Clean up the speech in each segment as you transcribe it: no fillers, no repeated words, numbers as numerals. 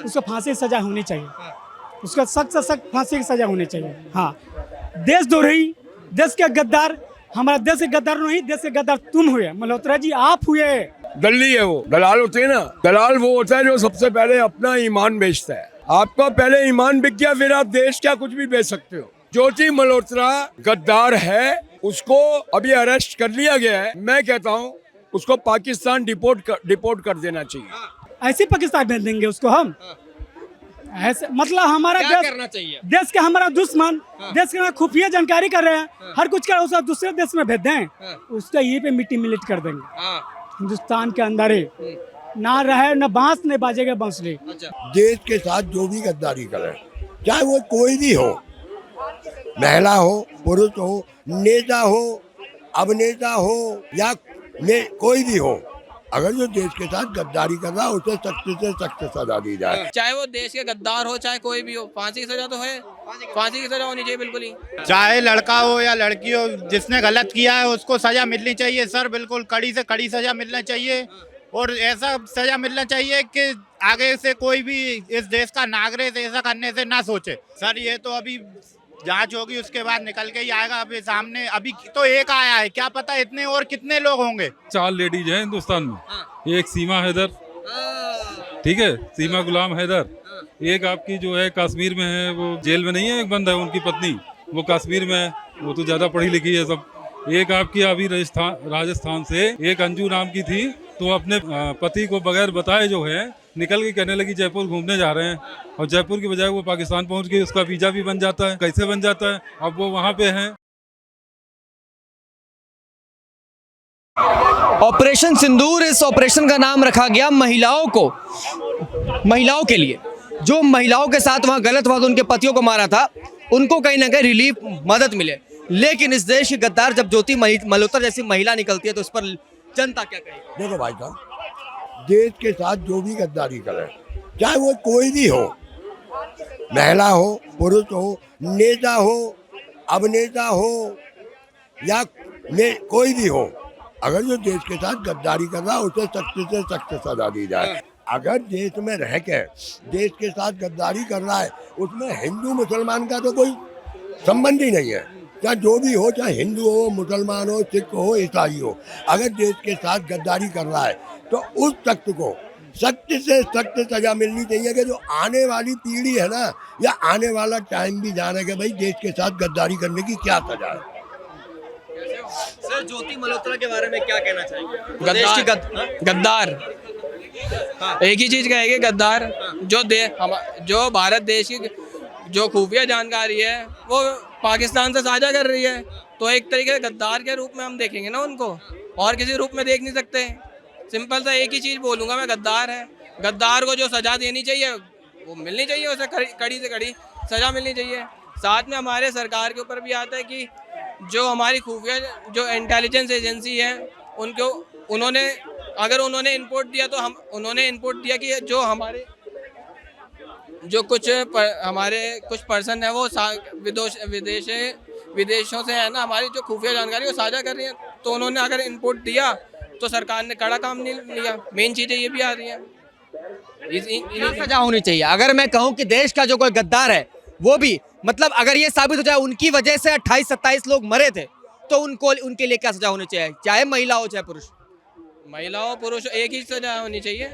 उसको फांसी की सजा होनी चाहिए, उसका सख्त से सख्त फांसी की सजा होनी चाहिए। हाँ, देशद्रोही, देश के गद्दार, हमारा देश के गद्दार नहीं, देश के गद्दार तुम हुए, मल्होत्रा जी आप हुए। दल्ली है वो, दलाल होते हैं ना। दलाल वो होता है जो सबसे पहले अपना ईमान बेचता है। आपका पहले ईमान बिक गया, फिर आप देश क्या कुछ भी बेच सकते हो। ज्योति मल्होत्रा गद्दार है, उसको अभी अरेस्ट कर लिया गया है। मैं कहता हूँ उसको पाकिस्तान डिपोर्ट कर देना चाहिए। ऐसे पाकिस्तान भेज देंगे उसको हम? ऐसे मतलब हमारा क्या देश, करना चाहिए? देश के हमारा दुश्मन, देश के खुफिया जानकारी कर रहे हैं, हर कुछ कर उसका दूसरे देश में भेज दें, उसका ये पे मिट्टी मिलिट कर देंगे। हिंदुस्तान के अंदर ही ना रहे, न बांस नहीं बाजेगा बांसुरी। देश के साथ जो भी गद्दारी करे, चाहे वो कोई भी हो, महिला हो, पुरुष हो, नेता हो, अभिनेता हो या कोई भी हो, अगर जो देश के साथ गद्दारी कर रहा है उसे सख्त से सख्त सजा दी जाए। चाहे वो देश के गद्दार हो, चाहे कोई भी हो, फांसी की सजा तो है, फांसी की सजा होनी चाहिए बिल्कुल ही। चाहे लड़का हो या लड़की हो, जिसने गलत किया है उसको सजा मिलनी चाहिए सर, बिल्कुल कड़ी से कड़ी सजा मिलना चाहिए। और ऐसा सजा मिलना चाहिए कि आगे से कोई भी इस देश का नागरिक ऐसा करने से ना सोचे। सर ये तो अभी जांच होगी, उसके बाद निकल के ही आएगा। अभी सामने अभी तो एक आया है, क्या पता इतने और कितने लोग होंगे। 4 लेडीज हैं हिंदुस्तान में, एक सीमा हैदर, ठीक है, सीमा गुलाम हैदर, एक आपकी जो है कश्मीर में है, वो जेल में नहीं है, एक बंद है उनकी पत्नी, वो कश्मीर में है, वो तो ज्यादा पढ़ी लिखी है सब। एक आपकी अभी राजस्थान से एक अंजू नाम की थी, तो अपने पति को बगैर बताए जो है निकल के कहने लगी जयपुर घूमने जा रहे हैं, और जयपुर की बजाय वो पाकिस्तान पहुंच गई। उसका वीजा भी बन जाता है, कैसे बन जाता है, अब वो वहाँ पे है। ऑपरेशन सिंदूर, इस ऑपरेशन का नाम रखा गया महिलाओं को, महिलाओं के लिए। जो महिलाओं के साथ वहाँ गलत हुआ, उनके पतियों को मारा था, उनको कहीं ना कहीं रिलीफ, मदद मिले। लेकिन इस देश की गद्दार जब ज्योति मल्होत्रा जैसी महिला निकलती है तो उस पर जनता क्या कहेगी? देखो भाई साहब, देश के साथ जो भी गद्दारी करे, चाहे वो कोई भी हो, महिला हो, पुरुष हो, नेता हो, अभिनेता हो या कोई भी हो, अगर जो देश के साथ गद्दारी कर रहा है उसे सख्त से सख्त सजा दी जाए। अगर देश में रह के देश के साथ गद्दारी कर रहा है, उसमें हिंदू मुसलमान का तो कोई संबंध ही नहीं है। चाहे जो भी हो, चाहे हिंदू हो, मुसलमान हो, सिख हो, ईसाई हो, अगर देश के साथ गद्दारी कर रहा है तो उस शख्स को सख्त से सख्त सजा मिलनी चाहिए। कि जो आने वाली पीढ़ी है ना, या आने वाला टाइम भी जाने कि भाई देश के साथ गद्दारी करने की क्या सजा है। सर ज्योति मल्होत्रा के बारे में क्या कहना चाहेंगे? गद्दार, एक ही चीज कहेंगे, गद्दार। जो भारत देश की जो खुफिया जानकारी है वो पाकिस्तान से साझा कर रही है, तो एक तरीके से गद्दार के रूप में हम देखेंगे ना उनको, और किसी रूप में देख नहीं सकते। सिंपल सा एक ही चीज बोलूंगा मैं, गद्दार है। गद्दार को जो सजा देनी चाहिए वो मिलनी चाहिए, उसे कड़ी से कड़ी सजा मिलनी चाहिए। साथ में हमारे सरकार के ऊपर भी आता है कि जो हमारी खुफिया जो इंटेलिजेंस एजेंसी है, उनको उन्होंने इनपुट दिया, तो उन्होंने इनपुट दिया कि जो हमारे कुछ पर्सन है वो विदेशों से है ना, हमारी जो खुफिया जानकारी वो साझा कर रही है, तो उन्होंने अगर इनपुट दिया तो सरकार ने कड़ा काम नहीं लिया। मेन चीजें ये भी आ रही हैं, सजा होनी चाहिए। अगर मैं कहूँ कि देश का जो कोई गद्दार है वो भी, मतलब अगर ये साबित हो जाए उनकी वजह से 28-27 लोग मरे थे, तो उनके लिए क्या सजा होनी चाहिए? चाहे महिला हो चाहे पुरुष। महिला हो पुरुष एक ही सजा होनी चाहिए,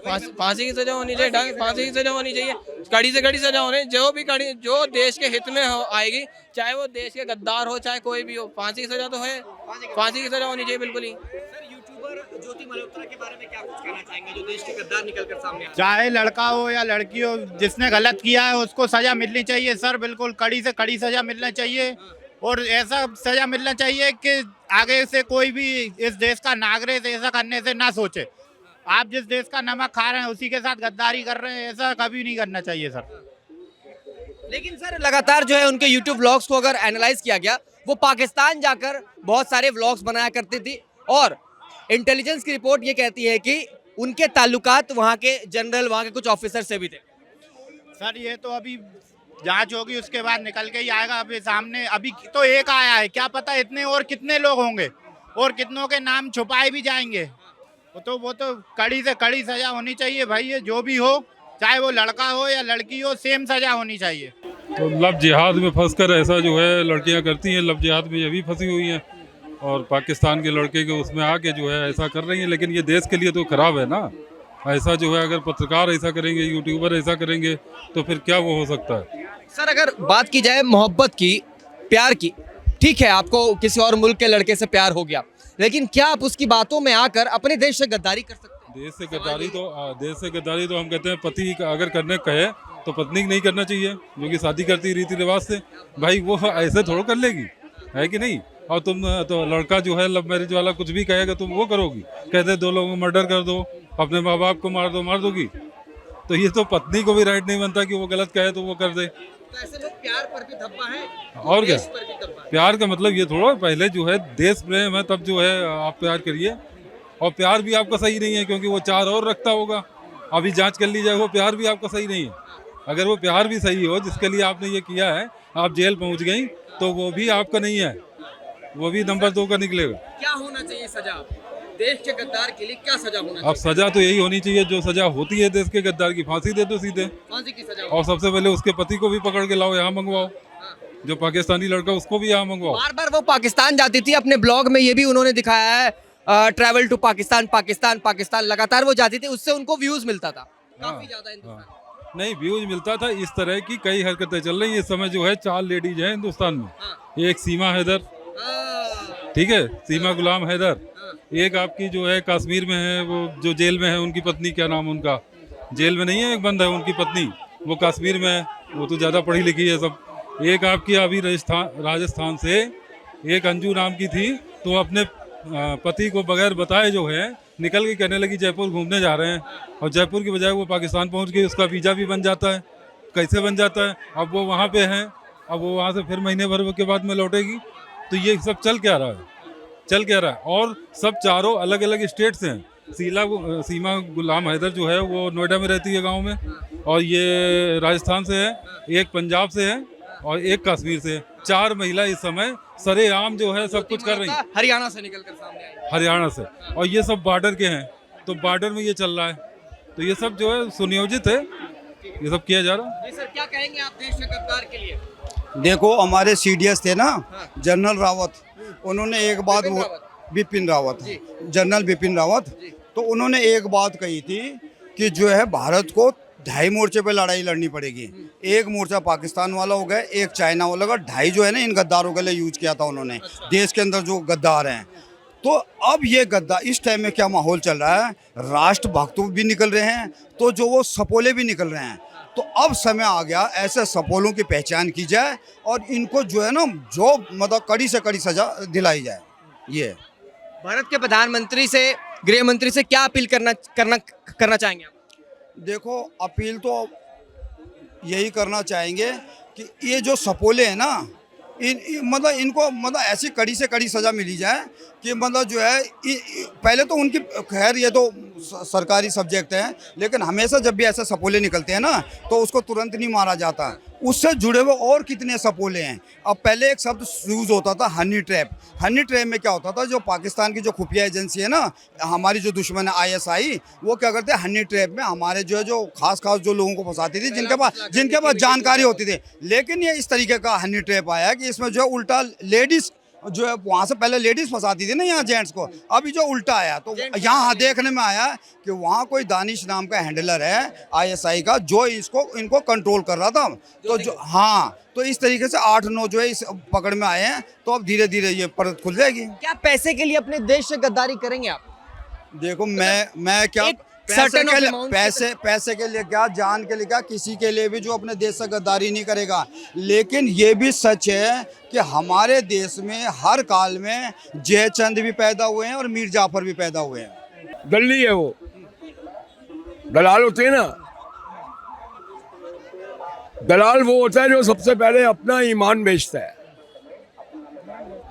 फांसी की सजा होनी चाहिए, फांसी की सजा होनी चाहिए, कड़ी से कड़ी सजा होनी, जो देश के हित में आएगी, चाहे वो देश के गद्दार हो चाहे कोई भी हो, फांसी की सजा तो है, फांसी की सजा होनी चाहिए बिल्कुल ही। सर यूट्यूबर ज्योति मल्होत्रा के बारे में क्या कुछ कहना चाहेंगे, जो देश के गद्दार निकल कर सामने आए? चाहे लड़का हो या लड़की हो, जिसने गलत किया है उसको सजा मिलनी चाहिए सर, बिल्कुल कड़ी से कड़ी सजा मिलना चाहिए। और ऐसा सजा मिलना चाहिए कि आगे से कोई भी इस देश का नागरिक ऐसा करने से ना सोचे। आप जिस देश का नमक खा रहे हैं उसी के साथ गद्दारी कर रहे हैं, ऐसा कभी नहीं करना चाहिए सर। लेकिन सर लगातार जो है उनके YouTube व्लॉग्स को अगर एनालाइज किया गया, वो पाकिस्तान जाकर बहुत सारे व्लॉग्स बनाया करती थी, और इंटेलिजेंस की रिपोर्ट ये कहती है कि उनके ताल्लुकात वहाँ के जनरल, वहाँ के कुछ ऑफिसर से भी थे। सर ये तो अभी जांच होगी, उसके बाद निकल के ही आएगा। अभी सामने अभी तो एक आया है, क्या पता इतने और कितने लोग होंगे, और कितनों के नाम छुपाए भी जाएंगे। वो तो कड़ी से कड़ी सजा होनी चाहिए भाई। ये जो भी हो, चाहे वो लड़का हो या लड़की हो, सेम सजा होनी चाहिए। तो लव जिहाद में फंसकर ऐसा जो है लड़कियां करती हैं, लव जिहाद में ये भी फंसी हुई हैं और पाकिस्तान के लड़के के उसमें आके जो है ऐसा कर रही हैं। लेकिन ये देश के लिए तो खराब है ना। ऐसा जो है अगर पत्रकार ऐसा करेंगे, यूट्यूबर ऐसा करेंगे तो फिर क्या वो हो सकता है। सर अगर बात की जाए मोहब्बत की, प्यार की, ठीक है आपको किसी और मुल्क के लड़के से प्यार हो गया, लेकिन क्या आप उसकी बातों में आकर अपने देश से गद्दारी कर सकते हैं? देश से गद्दारी तो हम कहते हैं पति का अगर करने कहे तो पत्नी नहीं करना चाहिए, जो कि शादी करती रीति रिवाज से। भाई वो ऐसे थोड़ा कर लेगी, है कि नहीं। और तुम तो लड़का जो है लव मैरिज वाला कुछ भी कहेगा तुम वो करोगी, कहते 2 लोगों को मर्डर कर दो, अपने माँ बाप को मार दोगी। तो ये तो पत्नी को भी राइट नहीं बनता कि वो गलत कहे तो वो कर दे। तो ऐसे में प्यार पर भी धब्बा है और क्या, देश पर भी धब्बा है। प्यार का मतलब ये थोड़ा पहले जो है देश प्रेम है तब जो है आप प्यार करिए। और प्यार भी आपका सही नहीं है क्योंकि वो 4 और रखता होगा, अभी जांच कर ली जाए, वो प्यार भी आपका सही नहीं है। अगर वो प्यार भी सही हो जिसके लिए आपने ये किया है, आप जेल पहुंच गई तो वो भी आपका नहीं है, वो भी नंबर 2 का निकलेगा। क्या होना चाहिए सजा देश के गद्दार के लिए? क्या सजा होना अब सजा तो यही होनी चाहिए जो सजा होती है देश के गद्दार की, फांसी दे दो सीधे। फांसी की सजा और सबसे पहले उसके पति को भी पकड़ के लाओ, यहाँ मंगवाओ, जो पाकिस्तानी लड़का उसको भी यहाँ मंगवाओ। बार बार वो पाकिस्तान जाती थी, अपने ब्लॉग में ये भी उन्होंने दिखाया है, ट्रैवल टू पाकिस्तान, पाकिस्तान पाकिस्तान लगातार वो जाती थी, उससे उनको व्यूज मिलता था काफी ज्यादा हिंदुस्तान। नहीं व्यूज मिलता था, इस तरह की कई हरकतें चल रही है इस समय। जो है 4 लेडीज हैं हिंदुस्तान में, एक सीमा हैदर, ठीक है, सीमा गुलाम हैदर, एक आपकी जो है कश्मीर में है, वो जो जेल में है, उनकी पत्नी, क्या नाम उनका, जेल में नहीं है, एक बंद है उनकी पत्नी, वो कश्मीर में है, वो तो ज़्यादा पढ़ी लिखी है सब। एक आपकी अभी राजस्थान से एक अंजू नाम की थी, तो अपने पति को बगैर बताए जो है निकल के कहने लगी जयपुर घूमने जा रहे हैं, और जयपुर की बजाय वो पाकिस्तान पहुंच गई। उसका वीज़ा भी बन जाता है, कैसे बन जाता है, अब वो वहाँ पे है, अब वो वहाँ से फिर महीने भर के बाद में लौटेगी। तो ये सब चल क्या रहा है, और सब 4 अलग अलग स्टेट से हैं। सीमा गुलाम हैदर जो है वो नोएडा में रहती है गांव में, और ये राजस्थान से है, एक पंजाब से है और एक कश्मीर से है। 4 महिला इस समय सरेआम जो है सब कुछ कर रही है, हरियाणा से निकल कर सामने आई। हरियाणा से, और ये सब बॉर्डर के हैं, तो बॉर्डर में ये चल रहा है, तो ये सब जो है सुनियोजित है, ये सब किया जा रहा है। जी सर, क्या कहेंगे आप देश के गद्दार के लिए? देखो हमारे सीडीएस थे ना, जनरल रावत, उन्होंने एक बात, बिपिन रावत, जनरल बिपिन रावत, तो उन्होंने एक बात कही थी कि जो है भारत को 2.5 मोर्चे पे लड़ाई लड़नी पड़ेगी। एक मोर्चा पाकिस्तान वाला हो गया, एक चाइना वाला होगा, 2.5 जो है ना इन गद्दारों के लिए यूज किया था उन्होंने। देश के अंदर जो गद्दार हैं, तो अब ये गद्दार इस टाइम में क्या माहौल चल रहा है, राष्ट्रभक्त भी निकल रहे हैं तो जो वो सपोले भी निकल रहे हैं। तो अब समय आ गया ऐसे सपोलों की पहचान की जाए और इनको जो है ना, जो मतलब कड़ी से कड़ी सजा दिलाई जाए। ये भारत के प्रधानमंत्री से, गृह मंत्री से क्या अपील करना चाहेंगे आप? देखो अपील तो यही करना चाहेंगे कि ये जो सपोले हैं ना, मतलब इनको मतलब ऐसी कड़ी से कड़ी सज़ा मिली जाए कि मतलब जो है पहले तो उनकी, खैर ये तो सरकारी सब्जेक्ट है, लेकिन हमेशा जब भी ऐसे सपोले निकलते हैं ना तो उसको तुरंत नहीं मारा जाता। उससे जुड़े हुए और कितने सपोले हैं। अब पहले एक शब्द यूज़ होता था हनी ट्रैप। हनी ट्रैप में क्या होता था, जो पाकिस्तान की जो खुफिया एजेंसी है ना, हमारी जो दुश्मन है ISI, वो क्या करते हैं, हनी ट्रैप में हमारे जो खास जो लोगों को फंसाती थी, जिनके पास जानकारी होती थी। लेकिन ये इस तरीके का हनी ट्रैप आया कि इसमें जो है उल्टा लेडीज़ जो है, वहाँ से पहले लेडीज़ फंसाती थी ना यहाँ जेंट्स को, अभी जो उल्टा आया, तो यहाँ देखने में आया कि वहाँ कोई दानिश नाम का हैंडलर है ISI का, जो इनको कंट्रोल कर रहा था। तो जो तो इस तरीके से 8-9 जो है इस पकड़ में आए हैं। तो अब धीरे धीरे ये परत खुल जाएगी। क्या पैसे के लिए अपने देश से गद्दारी करेंगे आप? देखो मैं क्या पैसे के लिए क्या, जान के लिए क्या, किसी के लिए भी जो अपने देश से गद्दारी नहीं करेगा। लेकिन ये भी सच है कि हमारे देश में हर काल में जयचंद भी पैदा हुए हैं और मीर जाफर भी पैदा हुए हैं। दल्ली है वो, दलाल होते हैं ना, दलाल वो होता है जो सबसे पहले अपना ईमान बेचता है।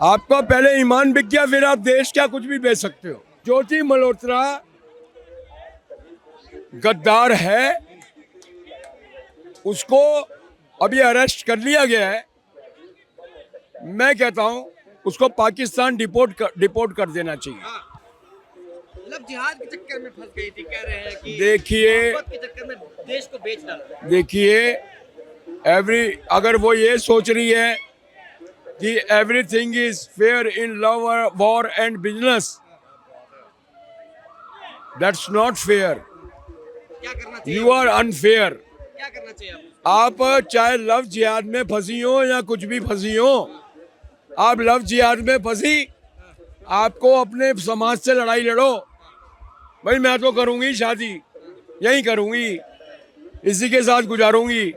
आपका पहले ईमान बिक गया, फिर आप देश क्या कुछ भी बेच सकते हो। ज्योति मल्होत्रा गद्दार है, उसको अभी अरेस्ट कर लिया गया है। मैं कहता हूं उसको पाकिस्तान डिपोर्ट कर देना चाहिए। मतलब जिहाद के चक्कर में फंस गई थी, कह रहे हैं कि देखिए मोहब्बत के चक्कर में देश को बेच डाला। देखिए अगर वो ये सोच रही है कि everything is fair in love war and business, that's not fair, क्या करना चाहिए? You are unfair. क्या करना चाहिए आपको? आप चाहे लव जिहाद में फंसी हो या कुछ भी फंसी हो, आप लव जिहाद में फंसी, आपको अपने समाज से लड़ाई लड़ो। भाई मैं तो करूंगी शादी, यही करूंगी, इसी के साथ गुजारूंगी,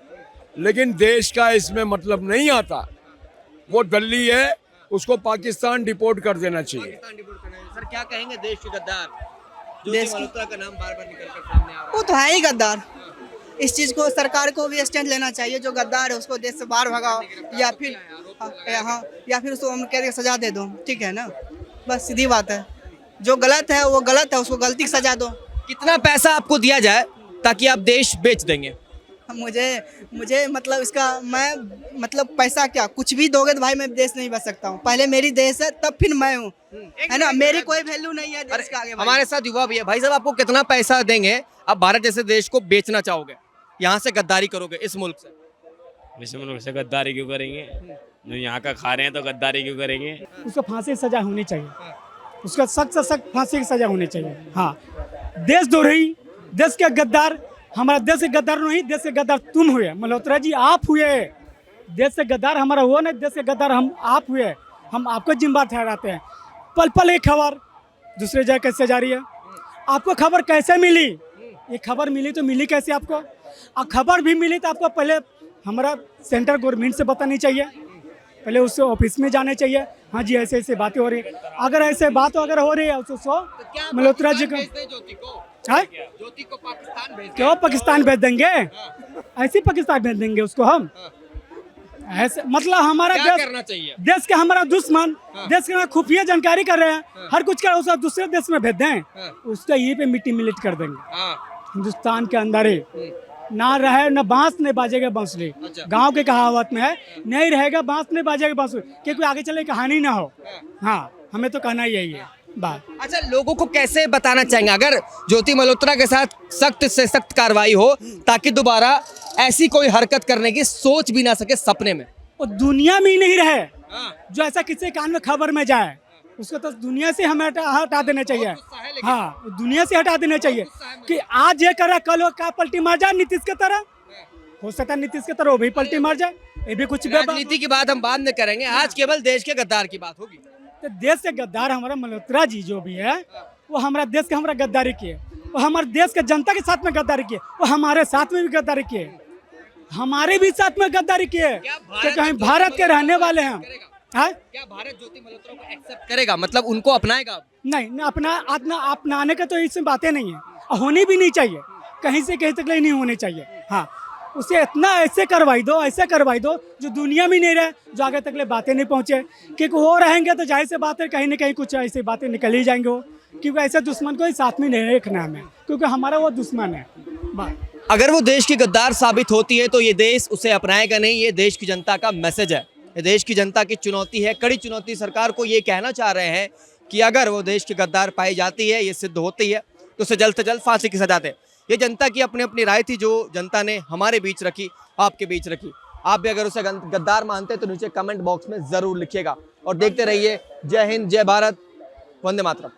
लेकिन देश का इसमें मतलब नहीं आता। वो दल्ली है, उसको पाकिस्तान डिपोर्ट कर देना चाहिए। पाकिस्तान डिपोर्ट करना है। सर क्या कहेंगे देश के गद्दार देश ज्योति की- मल्होत्रा का नाम बार बार निकल कर सामने आ रहा वो तो है ही गद्दार। इस चीज़ को सरकार को भी स्टैंड लेना चाहिए, जो गद्दार है उसको देश से बाहर भगाओ, या फिर हाँ, या फिर उसको हम कह के सजा दे दो, ठीक है ना, बस सीधी बात है। जो गलत है वो गलत है, उसको गलती की सजा दो। है। कितना पैसा आपको दिया जाए ताकि आप देश बेच देंगे? मुझे मतलब इसका मैं मतलब पैसा क्या कुछ भी दोगे तो भाई मैं देश नहीं बच सकता हूँ। पहले मेरी देश है तब फिर मैं हूँ, है ना, मेरी कोई वैल्यू नहीं है देश के आगे। भाई। हमारे साथ युवा भी है। भाई साहब आपको कितना पैसा देंगे, आप भारत जैसे देश को बेचना चाहोगे, यहाँ से गद्दारी करोगे इस मुल्क से? इस मुल्क से गद्दारी क्यों करेंगे? जो यहाँ का खा रहे हैं तो गद्दारी क्यों करेंगे? उसको फांसी की सजा होनी चाहिए, उसका सख्त से सख्त फांसी की सजा होनी चाहिए। हाँ, देशद्रोही, देश के गद्दार, हमारा देश के गद्दार नहीं, देश के गद्दार तुम हुए मल्होत्रा जी, आप हुए। देश से गद्दार हमारा हुआ नहीं, देश के गद्दार हम आप हुए। हम आपको जिम्मेदार ठहराते हैं। पल पल एक खबर दूसरे जगह कैसे जा रही है, आपको खबर कैसे मिली? ये खबर मिली तो मिली कैसे आपको? और खबर भी मिली तो आपको पहले हमारा सेंट्रल गवर्नमेंट से बतानी चाहिए, पहले उससे ऑफिस में जाने चाहिए। हाँ जी ऐसे ऐसे बातें हो रही है, अगर ऐसे बात अगर हो रही है उसको मल्होत्रा जी को हाँ? ज्योति को पाकिस्तान भेज क्यों पाकिस्तान भेज देंगे? ऐसे पाकिस्तान भेज देंगे उसको हम? ऐसे मतलब हमारा क्या देश करना चाहिए? देश के हमारा दुश्मन देश के खुफिया जानकारी कर रहे हैं, हर कुछ का उसका दूसरे देश में भेज दें, उसका यहीं पे मिट्टी मिलिट कर देंगे। हिंदुस्तान के अंदर ही ना रहे न बांस नहीं बाजेगा बांसुरी। अच्छा। गांव के कहावत में है, नहीं रहेगा बांस नहीं बाजेगा बांसुरी, कि कोई आगे चले कहानी ना हो। हाँ, हमें तो कहना यही है बात। अच्छा, लोगों को कैसे बताना चाहेंगे अगर ज्योति मल्होत्रा के साथ सख्त से सख्त कार्रवाई हो, ताकि दोबारा ऐसी कोई हरकत करने की सोच भी ना सके सपने में? वो दुनिया में ही नहीं रहे, जो ऐसा किसी कान में खबर में जाए उसको तो दुनिया से हमें हटा देना चाहिए। हाँ, दुनिया से हटा देना चाहिए कि आज ये करा कल वो क्या पलटी मार जाए नीतीश की तरह। हो सकता है नीतीश की तरह वो भी पलटी मार जाए, ये भी कुछ राजनीति की बात हम बाद में करेंगे, आज केवल देश के गद्दार की बात होगी। तो देश से गद्दार हमारा मल्होत्रा जी जो भी है, वो हमारा देश के हमारा गद्दारी किए, वो हमारे देश के जनता के साथ में गद्दारी किए, वो हमारे साथ में भी गद्दारी किए, हमारे भी साथ में गद्दारी किए, क्योंकि हम भारत के रहने वाले हैं। हाँ? क्या भारत ज्योति मल्होत्रा को एक्सेप्ट करेगा, मतलब उनको अपनाएगा? नहीं, अपनाने का तो इसमें बातें नहीं है, और होनी भी नहीं चाहिए, कहीं से कहीं तक नहीं होनी चाहिए। हाँ, उसे इतना ऐसे करवाई दो जो दुनिया में नहीं रहे, जो आगे तक ले बातें नहीं पहुँचे, क्योंकि वो रहेंगे तो जाहिर से बात है कहीं ना कहीं कुछ ऐसी बातें निकल ही जाएंगे वो, क्योंकि ऐसे दुश्मन को ही साथ में नहीं रखना हमें, क्योंकि हमारा वो दुश्मन है। अगर वो देश की गद्दार साबित होती है तो ये देश उसे अपनाएगा नहीं, ये देश की जनता का मैसेज है, ये देश की जनता की चुनौती है, कड़ी चुनौती। सरकार को ये कहना चाह रहे हैं कि अगर वो देश की गद्दार पाई जाती है, ये सिद्ध होती है, तो उसे जल्द से जल्द फांसी की सजा दे। ये जनता की अपनी अपनी राय थी, जो जनता ने हमारे बीच रखी, आपके बीच रखी। आप भी अगर उसे गद्दार मानते हैं तो नीचे कमेंट बॉक्स में जरूर लिखिएगा, और देखते रहिए जय हिंद, जय भारत, वंदे मातरम।